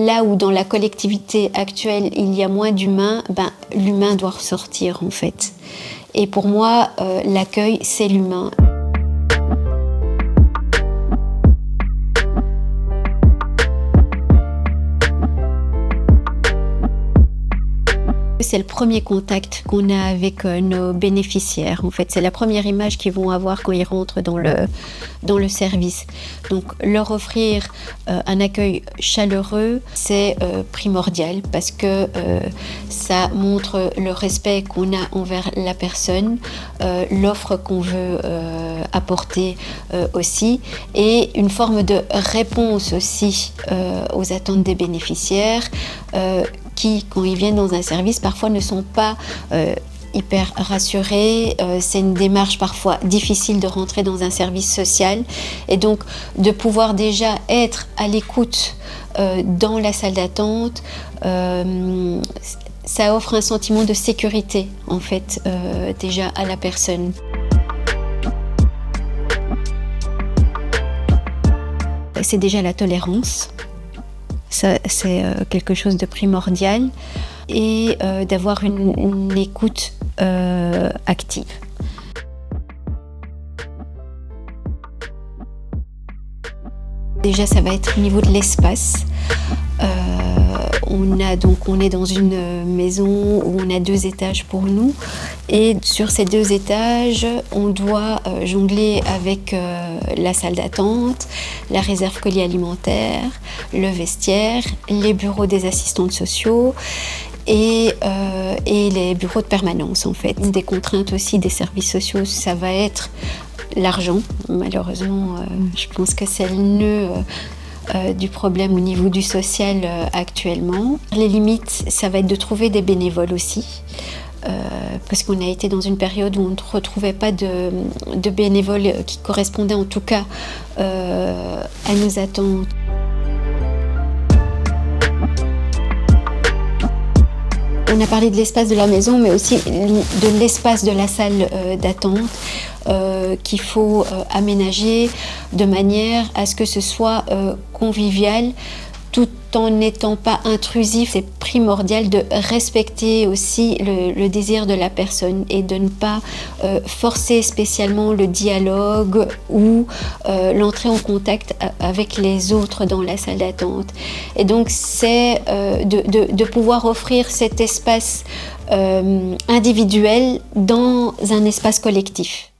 là où dans la collectivité actuelle il y a moins d'humains, l'humain doit ressortir en fait. Et pour moi, l'accueil, c'est l'humain. C'est le premier contact qu'on a avec nos bénéficiaires. En fait, c'est la première image qu'ils vont avoir quand ils rentrent dans le service. Donc, leur offrir un accueil chaleureux, c'est primordial parce que ça montre le respect qu'on a envers la personne, l'offre qu'on veut apporter aussi, et une forme de réponse aussi aux attentes des bénéficiaires qui, quand ils viennent dans un service, parfois ne sont pas hyper rassurés. C'est une démarche parfois difficile de rentrer dans un service social. Et donc, de pouvoir déjà être à l'écoute dans la salle d'attente, ça offre un sentiment de sécurité, en fait, déjà à la personne. C'est déjà la tolérance. Ça, c'est quelque chose de primordial, et d'avoir une écoute active. Déjà, ça va être au niveau de l'espace. On est dans une maison où on a 2 étages pour nous, et sur ces 2 étages, on doit jongler avec la salle d'attente, la réserve colis alimentaire, le vestiaire, les bureaux des assistantes sociaux et les bureaux de permanence en fait. Une des contraintes aussi des services sociaux, ça va être l'argent. Malheureusement, je pense que c'est le nœud du problème au niveau du social actuellement. Les limites, ça va être de trouver des bénévoles aussi, parce qu'on a été dans une période où on ne retrouvait pas de bénévoles qui correspondaient en tout cas à nos attentes. On a parlé de l'espace de la maison, mais aussi de l'espace de la salle d'attente qu'il faut aménager de manière à ce que ce soit convivial, tout en n'étant pas intrusif. C'est primordial de respecter aussi le désir de la personne et de ne pas forcer spécialement le dialogue ou l'entrée en contact avec les autres dans la salle d'attente. Et donc c'est de pouvoir offrir cet espace individuel dans un espace collectif.